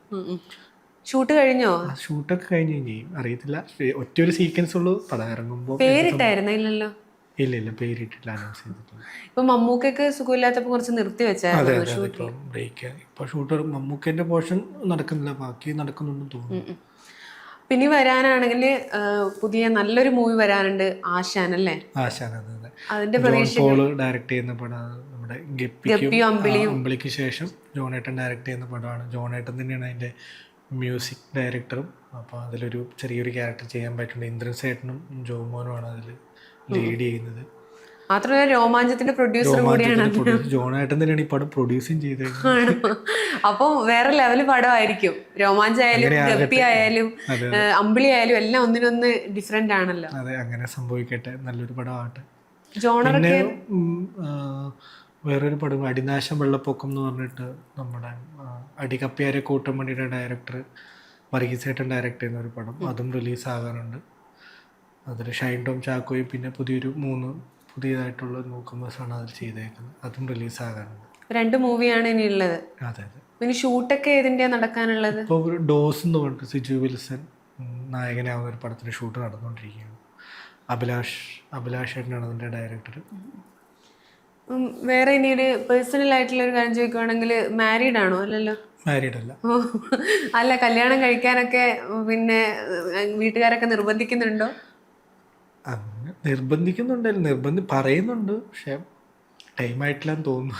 ഷൂട്ട് കഴിഞ്ഞോ? ഷൂട്ടൊക്കെ കഴിഞ്ഞ് അറിയത്തില്ല. ഒറ്റൊരു സീക്വൻസ് ഉള്ളൂ. പടം ഇറങ്ങുമ്പോൾ പേരിട്ടായിരുന്നില്ലല്ലോ? ഇല്ല, പേരിട്ടില്ല, അനൗൺസ് ചെയ്തിട്ടില്ല. ഇപ്പൊ മമ്മൂക്കൊക്കെ സുഖമില്ലാത്തപ്പോ കുറച്ച് നിർത്തി വെച്ചായിരുന്നു. ഇപ്പൊ ഷൂട്ടർ മമ്മൂക്കേന്റെ പോർഷൻ നടക്കുന്നില്ല, ബാക്കി നടക്കുന്നുണ്ടെന്ന് തോന്നുന്നു. പിന്നെ വരാനാണെങ്കിൽ പുതിയ നല്ലൊരു മൂവി വരാനുണ്ട്, ആശാൻ അല്ലേ? ആശാൻ, അതിന്റെ ഡയറക്ട് ചെയ്യുന്ന പടം. നമ്മുടെ അമ്പിളിക്ക് ശേഷം ജോണേട്ടൻ ഡയറക്ട് ചെയ്യുന്ന പടമാണ്. ജോണേട്ടൻ തന്നെയാണ് അതിന്റെ മ്യൂസിക് ഡയറക്ടറും. അപ്പോൾ അതിലൊരു ചെറിയൊരു ക്യാരക്ടർ ചെയ്യാൻ പറ്റുന്നുണ്ട്. ഇന്ദ്രൻ സേട്ടനും ജോമോനുമാണ് അതിൽ ലീഡ് ചെയ്യുന്നത്. മാത്രമല്ല രോമാഞ്ചത്തിന്റെ പ്രൊഡ്യൂസർ കൂടിയാണ് ജോണേട്ടൻ തന്നെയാണ് ഈ പടം പ്രൊഡ്യൂസും ചെയ്തത്. അപ്പൊ വേറെ ലെവല് പടമായിരിക്കും. രോമാഞ്ചായാലും ഗപ്പി ആയാലും അമ്പിളി ആയാലും എല്ലാം ഒന്നിനൊന്ന് ഡിഫറെന്റ് ആണല്ലോ. അതെ, അങ്ങനെ സംഭവിക്കട്ടെ, നല്ലൊരു പടമാവട്ടെ. ജോണറൊക്കെ വേറൊരു പടം അടിനാശം വെള്ളപ്പൊക്കം എന്ന് പറഞ്ഞിട്ട് നമ്മുടെ അടികപ്പിയാരെ കൂട്ടമണിയുടെ ഡയറക്ടർ വർഗീസേട്ടൻ ഡയറക്ട് ചെയ്യുന്ന ഒരു പടം, അതും റിലീസാകാനുണ്ട്. അതിൽ ഷൈൻ ടോം ചാക്കോയും പിന്നെ പുതിയതായിട്ടുള്ള ന്യൂകമേഴ്സാണ് അതിൽ ചെയ്തേക്കുന്നത്. അതും റിലീസാകാനുണ്ട്. 2 മൂവിയാണ് ഇനി ഉള്ളത്. അതെ. പിന്നെ ഷൂട്ടൊക്കെ ഏതിന്റെയാ നടക്കാനുള്ളത്? ഇപ്പോൾ ഡോസ് എന്ന് പറഞ്ഞിട്ട് സിജു വിൽസൺ നായകനാവുന്ന ഒരു പടത്തിന് ഷൂട്ട് നടന്നുകൊണ്ടിരിക്കുകയാണ്. അഭിലാഷ് ഏട്ടനാണ് അതിൻ്റെ ഡയറക്ടർ. വേറെ ഇനി ഒരു പേഴ്സണൽ ആയിട്ടുള്ള ഒരു കാര്യം ചോദിക്കുവാണെങ്കിൽ മാരീഡ് ആണോ? അല്ലല്ലോ. മാരീഡ് അല്ല. അല്ല, കല്യാണം കഴിക്കാനൊക്കെ പിന്നെ വീട്ടുകാരൊക്കെ നിർബന്ധിക്കുന്നുണ്ടോ? അങ്ങനെ നിർബന്ധിക്കുന്നുണ്ട്, പറയുന്നുണ്ട്, പക്ഷെ ടൈം ആയിട്ടില്ലാന്ന് തോന്നുന്നു.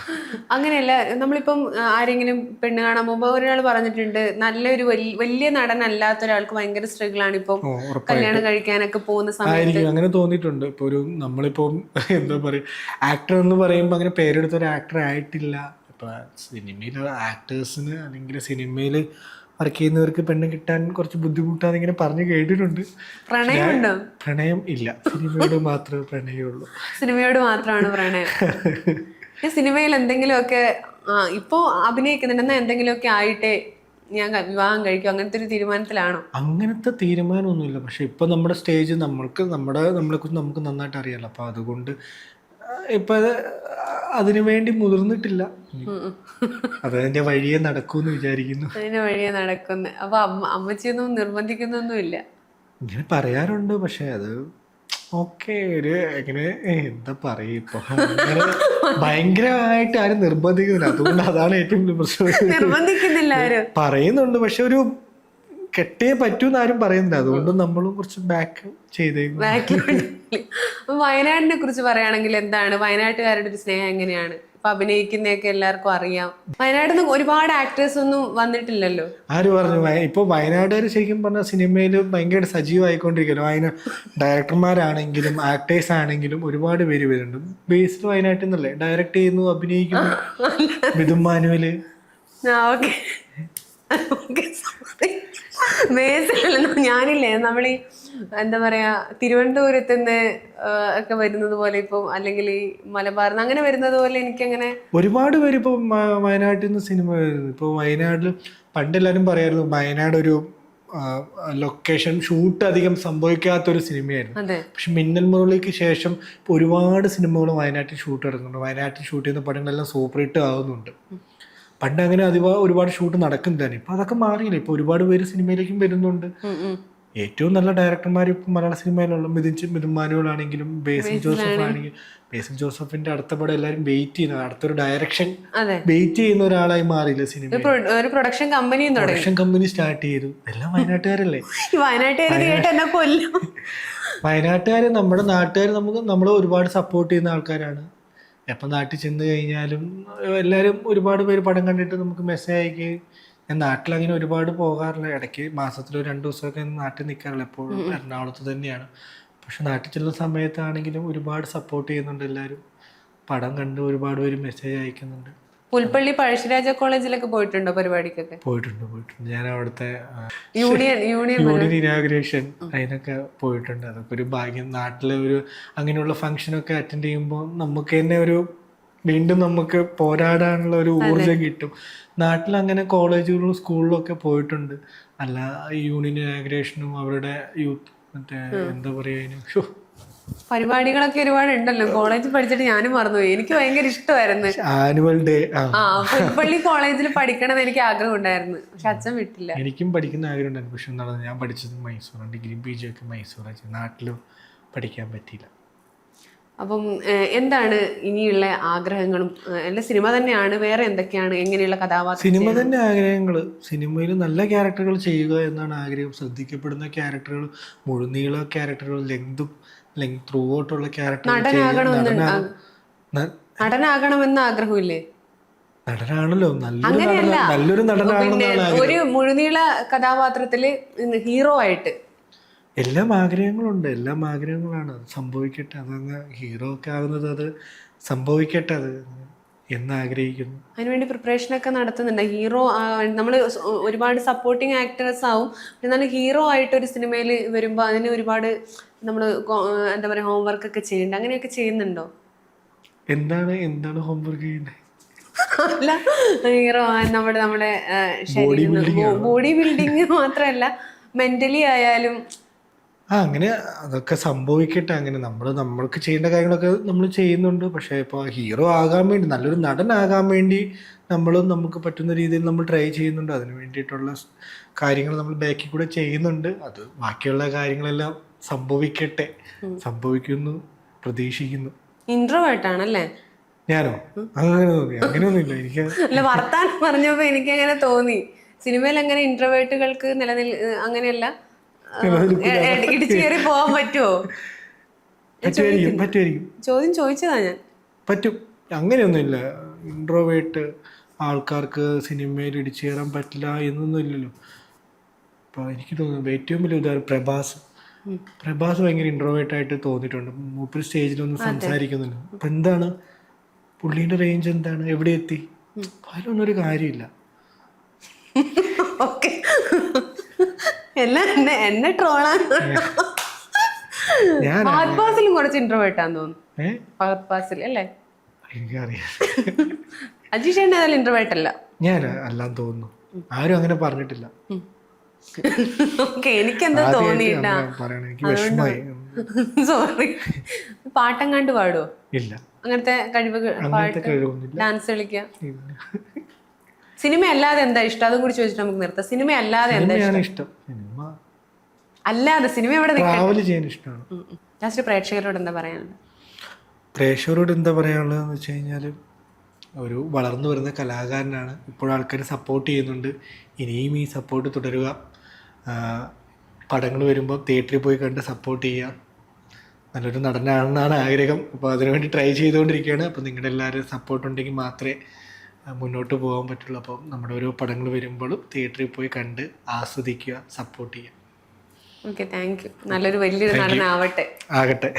അങ്ങനെയല്ല, നമ്മളിപ്പം ആരെങ്കിലും പെണ്ണ് കാണാൻ പോകുമ്പോൾ ഒരാൾ പറഞ്ഞിട്ടുണ്ട് നല്ലൊരു വലിയ നടനല്ലാത്ത ഒരാൾക്ക് ഭയങ്കര സ്ട്രഗിൾ ആണ് ഇപ്പം കല്യാണം കഴിക്കാനൊക്കെ പോകുന്ന സമയത്ത്. ആയിരിക്കും, അങ്ങനെ തോന്നിയിട്ടുണ്ട്. ഇപ്പോൾ നമ്മളിപ്പം എന്താ പറയുക, ആക്ടർ എന്ന് പറയുമ്പോൾ അങ്ങനെ പേരെടുത്ത ഒരു ആക്ടർ ആയിട്ടില്ല. ഇപ്പം സിനിമയിൽ ആക്ടേഴ്സിന് അല്ലെങ്കിൽ സിനിമയിൽ വർക്ക് ചെയ്യുന്നവർക്ക് പെണ്ണ് കിട്ടാൻ കുറച്ച് ബുദ്ധിമുട്ടാന്ന് ഇങ്ങനെ പറഞ്ഞു കേട്ടിട്ടുണ്ട്. പ്രണയമുണ്ടോ? പ്രണയം ഇല്ല, സിനിമയോട് മാത്രമേ പ്രണയമുള്ളൂ. സിനിമയോട് മാത്രമാണ് പ്രണയം. സിനിമയിൽ എന്തെങ്കിലുമൊക്കെ ഇപ്പോ അഭിനയിക്കുന്നുണ്ടെന്നാ എന്തെങ്കിലുമൊക്കെ ആയിട്ടേ ഞാൻ വിവാഹം കഴിക്കും, അങ്ങനത്തെ ഒരു തീരുമാനത്തിലാണോ? അങ്ങനത്തെ തീരുമാനമൊന്നുമില്ല. പക്ഷെ ഇപ്പൊ നമ്മുടെ സ്റ്റേജ് നമ്മളെക്കുറിച്ച് നമുക്ക് നന്നായിട്ട് അറിയാലോ. അപ്പൊ അതുകൊണ്ട് ഇപ്പൊ അതിനു വേണ്ടി മുതിർന്നിട്ടില്ല. അതിന്റെ വഴിയെ നടക്കൂന്ന് വിചാരിക്കുന്നു. അതിന്റെ വഴിയെ നടക്കുന്നു. അപ്പൊ അമ്മച്ചിയൊന്നും നിർബന്ധിക്കുന്നൊന്നുമില്ല. ഇങ്ങനെ പറയാറുണ്ട്, പക്ഷെ അത് ഓക്കെ ഒരു എങ്ങനെ എന്താ പറയ, ഇപ്പൊ ഭയങ്കരമായിട്ട് ആരും നിർബന്ധിക്കുന്നില്ല. അതുകൊണ്ട് അതാണ് ഏറ്റവും വലിയ പ്രശ്നം. നിർബന്ധിക്കുന്നില്ല ആരും, പറയുന്നുണ്ട്, പക്ഷെ ഒരു കെട്ടേ പറ്റൂന്ന് ആരും പറയുന്നില്ല. അതുകൊണ്ട് നമ്മളും കുറച്ച് ബാക്ക് ചെയ്തേക്കും. വയനാടിനെ കുറിച്ച് പറയുകയാണെങ്കിൽ എന്താണ് വയനാട്ടുകാരുടെ ഒരു സ്നേഹം എങ്ങനെയാണ്? ഇപ്പൊ അഭിനയിക്കുന്നതൊക്കെ എല്ലാവർക്കും അറിയാം. വയനാട്ടിൽ നിന്ന് ഒരുപാട് ആക്ടേഴ്സ് ഒന്നും വന്നിട്ടില്ലല്ലോ. ആര് പറഞ്ഞു? ഇപ്പൊ വയനാട്ടുകാർ ശരിക്കും പറഞ്ഞ സിനിമയിൽ ഭയങ്കര സജീവമായിക്കൊണ്ടിരിക്കുമല്ലോ. ഡയറക്ടർമാരാണെങ്കിലും ആക്ടേഴ്സ് ആണെങ്കിലും ഒരുപാട് പേര് വരുന്നുണ്ട്. ബേസ്ഡ് വയനാട്ടിൽ നിന്നല്ലേ, ഡയറക്ട് ചെയ്യുന്നു, അഭിനയിക്കുന്നു. മിഥുൻ മാനുവല്. ഞാനില്ലേ നമ്മളീ എന്താ പറയാ തിരുവനന്തപുരത്ത് നിന്ന് ഒക്കെ വരുന്നത് പോലെ ഇപ്പം അല്ലെങ്കിൽ ഈ മലബാറിൽ അങ്ങനെ വരുന്നത് പോലെ എനിക്കങ്ങനെ ഒരുപാട് പേര് ഇപ്പൊ വയനാട്ടിൽ നിന്ന് സിനിമ വരുന്നത്. ഇപ്പൊ വയനാട്ടിൽ പണ്ടെല്ലാരും പറയായിരുന്നു വയനാട് ഒരു ലൊക്കേഷൻ ഷൂട്ട് അധികം സംഭവിക്കാത്തൊരു സിനിമയായിരുന്നു. പക്ഷെ മിന്നൽ മുരളിക്ക് ശേഷം ഒരുപാട് സിനിമകൾ വയനാട്ടിൽ ഷൂട്ട് നടക്കുന്നുണ്ട്. വയനാട്ടിൽ ഷൂട്ട് ചെയ്യുന്ന പടങ്ങളെല്ലാം സൂപ്പർ ഹിറ്റ് ആവുന്നുണ്ട്. പണ്ട് അങ്ങനെ ഒരുപാട് ഷൂട്ട് നടക്കുന്നതാണ്. ഇപ്പൊ അതൊക്കെ മാറിയില്ല. ഇപ്പൊ ഒരുപാട് പേര് സിനിമയിലേക്കും വരുന്നുണ്ട്. ഏറ്റവും നല്ല ഡയറക്ടർമാർ ഇപ്പം മലയാള സിനിമയിലുള്ള മിഥുൻ മാനുവൽ ആണെങ്കിലും ബേസിൽ ജോസഫ് ആണെങ്കിലും, ബേസിൽ ജോസഫിന്റെ അടുത്ത പടം എല്ലാവരും വെയിറ്റ് ചെയ്യുന്ന, അടുത്തൊരു ഡയറക്ഷൻ വെയിറ്റ് ചെയ്യുന്ന ഒരാളായി മാറിയില്ല സിനിമ. ഒരു പ്രൊഡക്ഷൻ കമ്പനി സ്റ്റാർട്ട് ചെയ്തു. എല്ലാം വയനാട്ടുകാരല്ലേ. വയനാട്ടുകാര് നമ്മുടെ നാട്ടുകാർ നമ്മളെ ഒരുപാട് സപ്പോർട്ട് ചെയ്യുന്ന ആൾക്കാരാണ്. എപ്പം നാട്ടിൽ ചെന്ന് കഴിഞ്ഞാലും എല്ലാവരും ഒരുപാട് പേര് പടം കണ്ടിട്ട് നമുക്ക് മെസ്സേജ് അയക്കുകയും. ഞാൻ നാട്ടിലങ്ങനെ ഒരുപാട് പോകാറില്ല. ഇടയ്ക്ക് മാസത്തിൽ 2 ദിവസമൊക്കെ നാട്ടിൽ നിൽക്കാറില്ല. എപ്പോഴും എറണാകുളത്ത് തന്നെയാണ്. പക്ഷെ നാട്ടിൽ ചെല്ലുന്ന സമയത്താണെങ്കിലും ഒരുപാട് സപ്പോർട്ട് ചെയ്യുന്നുണ്ട് എല്ലാവരും. പടം കണ്ട് ഒരുപാട് പേര് മെസ്സേജ് അയക്കുന്നുണ്ട്. പുൽപ്പള്ളി പഴശ്ശിരാജ കോളേജിലൊക്കെ പോയിട്ടുണ്ടോ പരിപാടിക്കൊക്കെ? പോയിട്ടുണ്ട്. ഞാൻ അവിടുത്തെ യൂണിയൻ ഇനാഗുറേഷൻ അതിനൊക്കെ പോയിട്ടുണ്ട്. അതൊക്കെ ഒരു ഭാഗ്യം. നാട്ടിലെ അങ്ങനെയുള്ള ഫംഗ്ഷനൊക്കെ അറ്റൻഡ് ചെയ്യുമ്പോൾ നമുക്ക് തന്നെ വീണ്ടും നമുക്ക് പോരാടാനുള്ള ഒരു ഊർജ്ജം കിട്ടും. നാട്ടിൽ അങ്ങനെ കോളേജുകളിലും സ്കൂളിലും ഒക്കെ പോയിട്ടുണ്ട്. അല്ല യൂണിയൻ ഇനാഗുറേഷനും അവരുടെ യൂത്ത് മറ്റേ എന്താ പറയുക പരിപാടികളൊക്കെ ഒരുപാട് ഉണ്ടല്ലോ. കോളേജിൽ പഠിച്ചിട്ട് ഞാനും മറന്നുപോയി. എനിക്ക് ഭയങ്കര ഇഷ്ടമായിരുന്നു ആനുവൽ ഡേ. പുൽപ്പള്ളി കോളേജിൽ പഠിക്കണം എനിക്ക് ആഗ്രഹം ഉണ്ടായിരുന്നു, പക്ഷെ അച്ഛൻ വിട്ടില്ല. എനിക്കും പഠിക്കുന്ന ആഗ്രഹം ഉണ്ടായിരുന്നു. പക്ഷെ എന്താണ്, ഞാൻ പഠിച്ചത് മൈസൂറാണ്. ഡിഗ്രി PG ഒക്കെ മൈസൂറാണ്. നാട്ടിലും പഠിക്കാൻ പറ്റിയില്ല. അപ്പം എന്താണ് ഇനിയുള്ള ആഗ്രഹങ്ങളും? അല്ല സിനിമ തന്നെയാണ്, വേറെ എന്തൊക്കെയാണ്? എങ്ങനെയുള്ള കഥാപാത്രം? സിനിമ തന്നെ ആഗ്രഹങ്ങൾ. സിനിമയിൽ നല്ല ക്യാരക്ടറുകൾ ചെയ്യുക എന്നാണ് ആഗ്രഹം. ശ്രദ്ധിക്കപ്പെടുന്ന ക്യാരക്ടറുകൾ, മുഴുനീള ക്യാരക്ടറുകൾ, ലെങ്ത് ത്രൂ ഔട്ടുള്ള ക്യാരക്ടർ. നടനാകണമെന്ന് ആഗ്രഹമില്ലേ? നടനാണല്ലോ, നല്ലൊരു നടനാണെന്നാണ് ഒരു മുഴുനീള കഥാപാത്രത്തില് ഹീറോ ആയിട്ട്. എല്ലാം ആഗ്രഹങ്ങളുണ്ട്, എല്ലാം ആഗ്രഹങ്ങളാണ്. അത് സംഭവിക്കട്ടെ. അതങ്ങ് ഹീറോ ഒക്കെ ആകുന്നത് അത് സംഭവിക്കട്ടെ അത് എന്നാഗ്രഹിക്കുന്നു. അതിനുവേണ്ടി പ്രിപ്പറേഷനൊക്കെ നടത്തുന്നുണ്ട്. ഹീറോ നമ്മൾ ഒരുപാട് സപ്പോർട്ടിങ് ആക്ടേഴ്സ് ആവും. എന്നാലും ഹീറോ ആയിട്ട് ഒരു സിനിമയിൽ വരുമ്പോൾ അതിന് ഒരുപാട് നമ്മൾ എന്താ പറയുക ഹോംവർക്ക് ഒക്കെ ചെയ്യണ്ട. അങ്ങനെയൊക്കെ ചെയ്യുന്നുണ്ടോ? എന്താണ് ഹോംവർക്ക് ചെയ്യേണ്ടത്? അല്ല, ഹീറോ നമ്മുടെ ബോഡി ബിൽഡിങ് മാത്രമല്ല, മെന്റലി ആയാലും അങ്ങനെ അതൊക്കെ സംഭവിക്കട്ടെ. അങ്ങനെ നമ്മൾക്ക് ചെയ്യേണ്ട കാര്യങ്ങളൊക്കെ നമ്മൾ ചെയ്യുന്നുണ്ട്. പക്ഷേ ഇപ്പോൾ ഹീറോ ആകാൻ വേണ്ടി, നല്ലൊരു നടനാകാൻ വേണ്ടി നമുക്ക് പറ്റുന്ന രീതിയിൽ നമ്മൾ ട്രൈ ചെയ്യുന്നുണ്ട്. അതിന് വേണ്ടിയിട്ടുള്ള കാര്യങ്ങൾ നമ്മൾ ബാക്കിൽ കൂടെ ചെയ്യുന്നുണ്ട്. അത് ബാക്കിയുള്ള കാര്യങ്ങളെല്ലാം സംഭവിക്കട്ടെ. സംഭവിക്കുന്നു, പ്രതീക്ഷിക്കുന്നു. ഇൻട്രോവേർട്ട് ആണല്ലേ? ഞാനോ? അങ്ങനെയൊന്നുമില്ല എനിക്ക്. അല്ല, വർത്താനം പറഞ്ഞപ്പോ എനിക്ക് അങ്ങനെ തോന്നി. സിനിമയിൽ അങ്ങനെ ഇൻട്രോവേർട്ടുകൾക്ക് അങ്ങനെയല്ല, ഇടിച്ചു കയറി പോവാൻ പറ്റുമോ? പറ്റുമായിരിക്കും. ചോദ്യം ചോദിച്ചതാ ഞാൻ. പറ്റും, അങ്ങനെയൊന്നുമില്ല. ഇൻട്രോവേർട്ട് ആൾക്കാർക്ക് സിനിമയിൽ ഇടിച്ചു കയറാൻ പറ്റില്ല എന്നൊന്നും ഇല്ലല്ലോ. അപ്പോൾ എനിക്ക് തോന്നുന്നു ഏറ്റവും വലിയ ഉദാഹരണം പ്രഭാസ് ഭയങ്കര ഇൻട്രോവേർട്ടായിട്ട് തോന്നിയിട്ടുണ്ട്. മൂപ്പര് സ്റ്റേജിലൊന്നും സംസാരിക്കുന്നില്ല. അപ്പം എന്താണ് പുള്ളീൻ്റെ റേഞ്ച്, എന്താണ്, എവിടെ എത്തി? അതിലൊന്നും ഒരു കാര്യമില്ല. എന്നെ ട്രോളാൻ ഫഹദ്ഫാസിലും കുറച്ച് ഇൻട്രോവേർട്ടാന്ന് തോന്നുന്നു. ഫഹദ്ഫാസിൽ അല്ലേ? എനിക്കറിയാം. അജീഷേട്ടൻ ഏതായാലും ഇൻട്രോവേർട്ട് അല്ല. ഞാൻ അല്ലാന്ന് തോന്നുന്നു. ആരും അങ്ങനെ പറഞ്ഞിട്ടില്ല. എനിക്കെന്താ തോന്നിയിട്ടാ. എനിക്ക് വിഷമായി. സോറി. പാട്ടെങ്ങാണ്ട് പാടുവോ? ഇല്ല, അങ്ങനത്തെ കഴിവൊന്നുമില്ല. ഡാൻസ് കളിക്കുക? സിനിമ അല്ലാതെ എന്താ ഇഷ്ടം? അതും കൂടി ചോദിച്ചിട്ട് നമുക്ക് നിർത്താം. സിനിമ അല്ലാതെ എന്താ ഇഷ്ടം? അല്ലാതെ സിനിമ എവിടെ ട്രാവൽ ചെയ്യാൻ ഇഷ്ടമാണ്. ലാസ്റ്റ് പ്രേക്ഷകരോട് എന്താ പറയാനുള്ളത്? പ്രേക്ഷകരോട് എന്താ പറയാനുള്ളതെന്ന് വെച്ച് കഴിഞ്ഞാൽ, ഒരു വളർന്നു വരുന്ന കലാകാരനാണ്. ഇപ്പോഴും ആൾക്കാർ സപ്പോർട്ട് ചെയ്യുന്നുണ്ട്. ഇനിയും ഈ സപ്പോർട്ട് തുടരുക. പടങ്ങൾ വരുമ്പോൾ തിയേറ്ററിൽ പോയി കണ്ട് സപ്പോർട്ട് ചെയ്യുക. നല്ലൊരു നടനാണെന്നാണ് ആഗ്രഹം. അപ്പോൾ അതിനുവേണ്ടി ട്രൈ ചെയ്തുകൊണ്ടിരിക്കുകയാണ്. അപ്പോൾ നിങ്ങളുടെ എല്ലാവരും സപ്പോർട്ട് ഉണ്ടെങ്കിൽ മാത്രമേ മുന്നോട്ട് പോകാൻ പറ്റുള്ളൂ. അപ്പം നമ്മുടെ ഓരോ പടങ്ങൾ വരുമ്പോഴും തിയേറ്ററിൽ പോയി കണ്ട് ആസ്വദിക്കുക, സപ്പോർട്ട് ചെയ്യുക. Okay, thank you. നല്ലൊരു വലിയൊരു നടനാവട്ടെ. ആകട്ടെ.